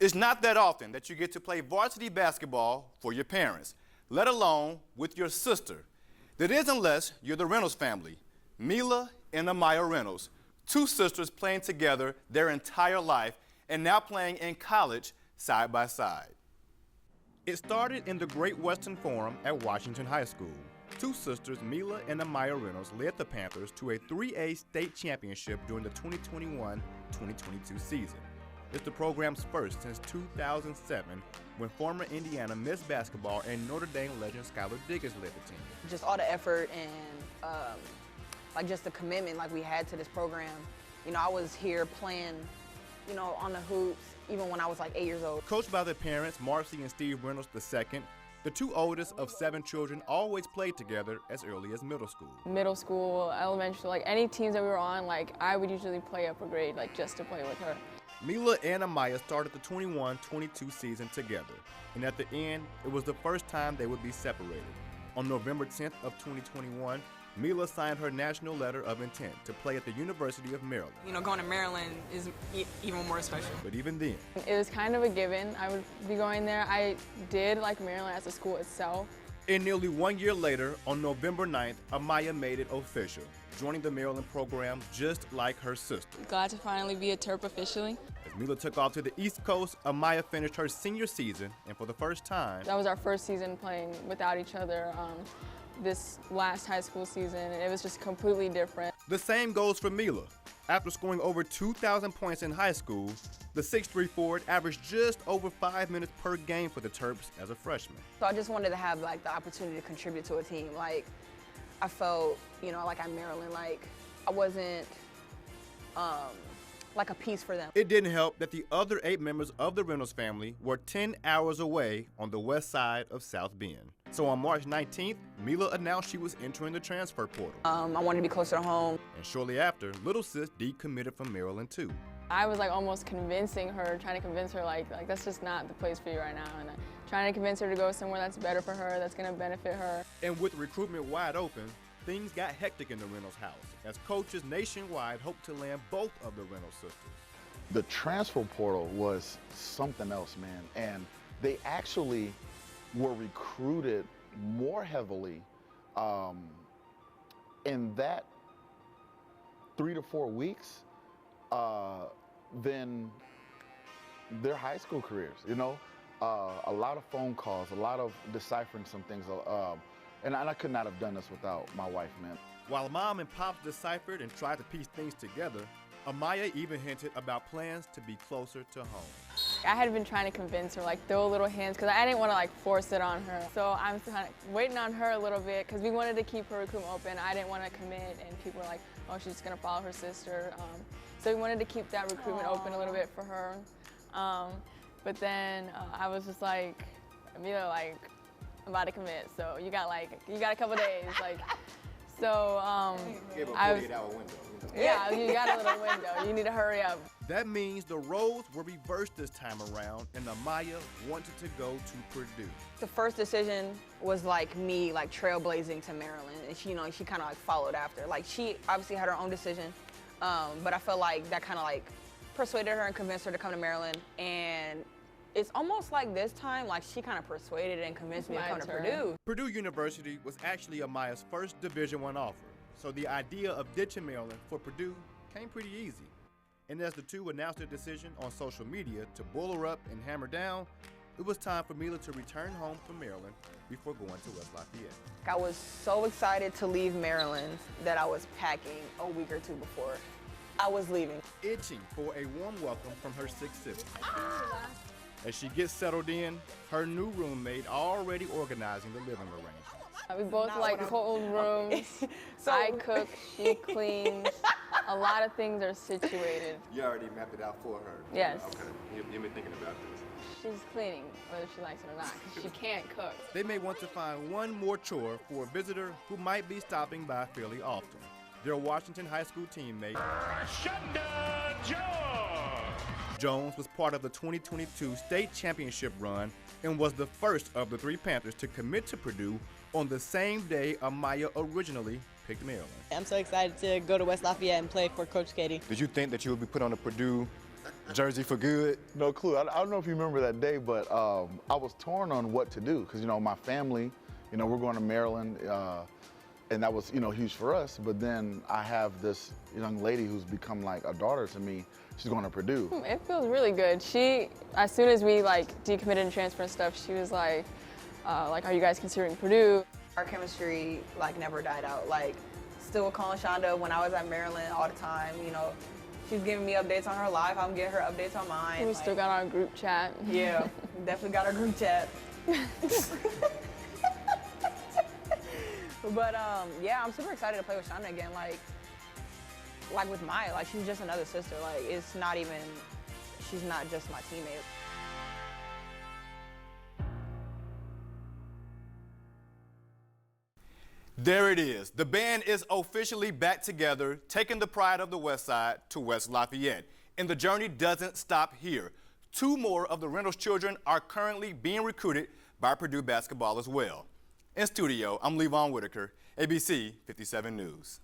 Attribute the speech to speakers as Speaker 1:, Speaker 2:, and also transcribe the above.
Speaker 1: It's not that often that you get to play varsity basketball for your parents, let alone with your sister. That is unless you're the Reynolds family, Mila and Amaya Reynolds, two sisters playing together their entire life and now playing in college side by side. It started in the Great Western Forum at Washington High School. Two sisters, Mila and Amaya Reynolds, led the Panthers to a 3A state championship during the 2021-2022 season. It's the program's first since 2007, when former Indiana Miss Basketball and Notre Dame legend Skylar Diggins led the team.
Speaker 2: Just all the effort and like just the commitment like we had to this program. You know, I was here playing, you know, on the hoops even when I was like 8 years old.
Speaker 1: Coached by their parents, Marcy and Steve Reynolds II, the two oldest of 7 children always played together as early as middle school.
Speaker 3: Middle school, elementary, like any teams that we were on, like I would usually play up a grade like just to play with her.
Speaker 1: Mila and Amaya started the 21-22 season together, and at the end, it was the first time they would be separated. On November 10th of 2021, Mila signed her national letter of intent to play at the University of Maryland.
Speaker 4: You know, going to Maryland is even more special.
Speaker 1: But even then,
Speaker 3: it was kind of a given. I would be going there. I did like Maryland as a school itself.
Speaker 1: And nearly 1 year later, on November 9th, Amaya made it official, joining the Maryland program just like her sister.
Speaker 5: Glad to finally be a Terp officially.
Speaker 1: As Mila took off to the East Coast, Amaya finished her senior season, and for the first time,
Speaker 3: that was our first season playing without each other. This last high school season, it was just completely different.
Speaker 1: The same goes for Mila. After scoring over 2,000 points in high school, the 6'3" forward averaged just over 5 minutes per game for the Terps as a freshman.
Speaker 2: So I just wanted to have like the opportunity to contribute to a team. Like I felt, you know, like I'm Maryland, like I wasn't like a piece for them.
Speaker 1: It didn't help that the other 8 members of the Reynolds family were 10 hours away on the west side of South Bend. So on March 19th, Mila announced she was entering the transfer portal.
Speaker 2: I wanted to be closer to home.
Speaker 1: And shortly after, little sis decommitted from Maryland too.
Speaker 3: I was like almost convincing her, trying to convince her like that's just not the place for you right now. And trying to convince her to go somewhere that's better for her, that's gonna benefit her.
Speaker 1: And with recruitment wide open, things got hectic in the Reynolds house as coaches nationwide hoped to land both of the Reynolds sisters.
Speaker 6: The transfer portal was something else, man. And they actually were recruited more heavily in that 3 to 4 weeks than their high school careers, you know? A lot of phone calls, a lot of deciphering some things. And I could not have done this without my wife, man.
Speaker 1: While Mom and Pops deciphered and tried to piece things together, Amaya even hinted about plans to be closer to home.
Speaker 3: I had been trying to convince her, like throw little hints, because I didn't want to like force it on her. So I'm kind of waiting on her a little bit, because we wanted to keep her recruitment open. I didn't want to commit, and people were like, oh, she's just going to follow her sister. So we wanted to keep that recruitment open a little bit for her. But then I was just like, Amelia, like, I'm about to commit, so you got a couple days, like. So
Speaker 1: Gave a 48-hour window.
Speaker 3: Yeah, you got a little window. You need to hurry up.
Speaker 1: That means the roles were reversed this time around, and Amaya wanted to go to Purdue.
Speaker 2: The first decision was like me, like trailblazing to Maryland, and she, you know, she kind of like followed after. Like she obviously had her own decision, but I felt like that kind of like persuaded her and convinced her to come to Maryland. And it's almost like this time, like she kind of persuaded and convinced me to come to Purdue.
Speaker 1: Purdue University was actually Amaya's first Division I offer, so the idea of ditching Maryland for Purdue came pretty easy. And as the two announced their decision on social media to bull her up and hammer down, it was time for Mila to return home from Maryland before going to West Lafayette.
Speaker 2: I was so excited to leave Maryland that I was packing a week or two before I was leaving.
Speaker 1: Itching for a warm welcome from her 6 siblings. As she gets settled in, her new roommate already organizing the living arrangements.
Speaker 3: We both like cold rooms. So I cook, she cleans. A lot of things are situated.
Speaker 1: You already mapped it out for her?
Speaker 3: Yes.
Speaker 1: Okay, you've been thinking about this.
Speaker 3: She's cleaning, whether she likes it or not, because she can't cook.
Speaker 1: They may want to find one more chore for a visitor who might be stopping by fairly often. Their Washington High School teammate,
Speaker 7: Shonda Jones.
Speaker 1: Jones was part of the 2022 state championship run and was the first of the 3 Panthers to commit to Purdue on the same day Amaya originally picked Maryland.
Speaker 8: I'm so excited to go to West Lafayette and play for Coach Katie.
Speaker 1: Did you think that you would be put on the Purdue Jersey for good.
Speaker 6: No clue. I don't know if you remember that day, but I was torn on what to do because, you know, my family, you know, we're going to Maryland, and that was, you know, huge for us. But then I have this young lady who's become like a daughter to me. She's going to Purdue.
Speaker 3: It feels really good. She, as soon as we like decommitted and transfer and stuff, she was like, are you guys considering Purdue?
Speaker 2: Our chemistry like never died out. Like, still calling Shonda when I was at Maryland all the time. You know, she's giving me updates on her life. I'm getting her updates on mine.
Speaker 3: We still got our group chat.
Speaker 2: Yeah, definitely got our group chat. But yeah, I'm super excited to play with Shonda again. Like with Maya, like she's just another sister. Like it's not even, she's not just my teammate.
Speaker 1: There it is. The band is officially back together, taking the pride of the West Side to West Lafayette. And the journey doesn't stop here. 2 more of the Reynolds children are currently being recruited by Purdue basketball as well. In studio, I'm Levon Whitaker, ABC 57 News.